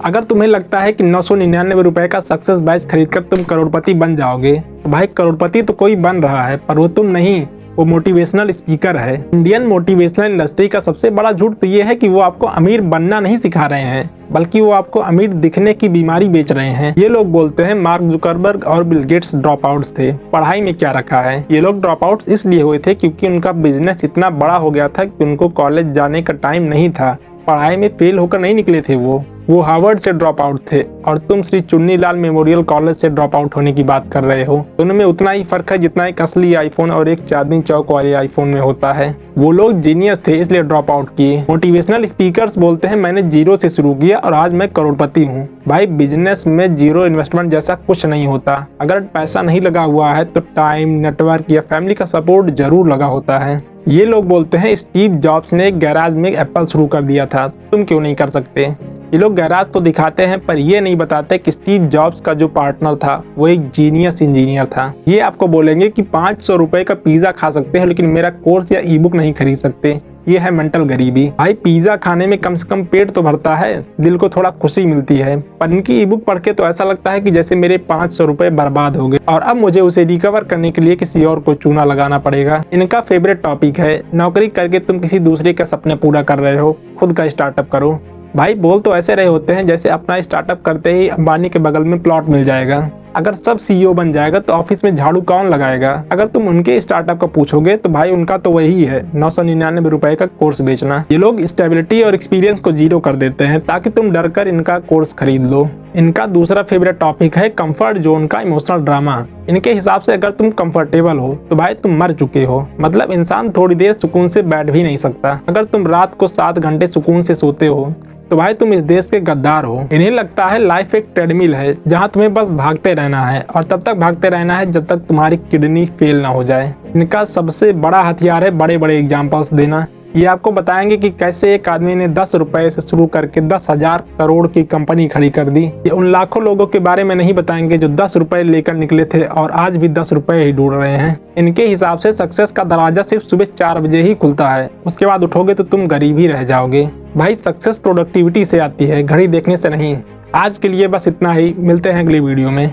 अगर तुम्हें लगता है कि 999 रुपए का सक्सेस बैच खरीदकर तुम करोड़पति बन जाओगे, तो भाई करोड़पति तो कोई बन रहा है, पर वो तुम नहीं, वो मोटिवेशनल स्पीकर है। इंडियन मोटिवेशनल इंडस्ट्री का सबसे बड़ा झूठ तो ये है कि वो आपको अमीर बनना नहीं सिखा रहे हैं, बल्कि वो आपको अमीर दिखने की बीमारी बेच रहे हैं। ये लोग बोलते हैं मार्क जुकरबर्ग और बिल गेट्स ड्रॉप आउट्स थे। पढ़ाई में क्या रखा है? ये लोग ड्रॉप आउट्स इसलिए हुए थे क्योंकि उनका बिजनेस इतना बड़ा हो गया था कि उनको कॉलेज जाने का टाइम नहीं था। पढ़ाई में फेल होकर नहीं निकले थे वो हार्वर्ड से ड्रॉप आउट थे, और तुम श्री चुन्नीलाल मेमोरियल कॉलेज से ड्रॉप आउट होने की बात कर रहे हो। दोनों में उतना ही फर्क है जितना एक असली आईफोन और एक चांदनी चौक वाले आईफोन में होता है। वो लोग जीनियस थे इसलिए ड्रॉप आउट किए। मोटिवेशनल स्पीकर्स बोलते हैं मैंने जीरो से शुरू किया और आज मैं करोड़पति हूँ। भाई बिजनेस में जीरो इन्वेस्टमेंट जैसा कुछ नहीं होता। अगर पैसा नहीं लगा हुआ है तो टाइम, नेटवर्क या फैमिली का सपोर्ट जरूर लगा होता है। ये लोग बोलते हैं स्टीव जॉब्स ने एक गैराज में एप्पल शुरू कर दिया था, तुम क्यों नहीं कर सकते? ये लोग गैराज तो दिखाते हैं पर ये नहीं बताते कि स्टीव जॉब्स का जो पार्टनर था वो एक जीनियस इंजीनियर था। ये आपको बोलेंगे कि 500 रुपए का पिज्जा खा सकते हैं लेकिन मेरा कोर्स या ई बुक नहीं खरीद सकते। ये है मेंटल गरीबी। भाई पिज्जा खाने में कम से कम पेट तो भरता है, दिल को थोड़ा खुशी मिलती है, पर इनकी ई बुक पढ़ के तो ऐसा लगता है कि जैसे मेरे 500 रुपए बर्बाद हो गए और अब मुझे उसे रिकवर करने के लिए किसी और को चूना लगाना पड़ेगा। इनका फेवरेट टॉपिक है नौकरी करके तुम किसी दूसरे के सपने पूरा कर रहे हो, खुद का स्टार्टअप करो। भाई बोल तो ऐसे रहे होते हैं जैसे अपना स्टार्टअप करते ही अंबानी के बगल में प्लॉट मिल जाएगा। अगर सब सीईओ बन जाएगा तो ऑफिस में झाड़ू कौन लगाएगा? अगर तुम उनके स्टार्टअप का पूछोगे तो भाई उनका तो वही है 999 रुपए का कोर्स बेचना। ये लोग स्टेबिलिटी और एक्सपीरियंस को जीरो कर देते हैं ताकि तुम डर कर इनका कोर्स खरीद लो। इनका दूसरा फेवरेट टॉपिक है कंफर्ट जोन का इमोशनल ड्रामा। इनके हिसाब से अगर तुम कंफर्टेबल हो तो भाई तुम मर चुके हो। मतलब इंसान थोड़ी देर सुकून से बैठ भी नहीं सकता। अगर तुम रात को 7 घंटे सुकून से सोते हो तो भाई तुम इस देश के गद्दार हो। इन्हें लगता है लाइफ एक ट्रेडमिल है जहां तुम्हें बस भागते रहना है और तब तक भागते रहना है जब तक तुम्हारी किडनी फेल ना हो जाए। इनका सबसे बड़ा हथियार है बड़े बड़े एग्जाम्पल्स देना। ये आपको बताएंगे कि कैसे एक आदमी ने 10 रुपए से शुरू करके 10,000 करोड़ की कंपनी खड़ी कर दी। ये उन लाखों लोगों के बारे में नहीं बताएंगे जो 10 रुपए लेकर निकले थे और आज भी 10 रुपए ही ढूंढ रहे हैं। इनके हिसाब से सक्सेस का दरवाजा सिर्फ सुबह 4 बजे ही खुलता है, उसके बाद उठोगे तो तुम गरीब ही रह जाओगे। भाई सक्सेस प्रोडक्टिविटी से आती है, घड़ी देखने से नहीं। आज के लिए बस इतना ही, मिलते हैं अगली वीडियो में।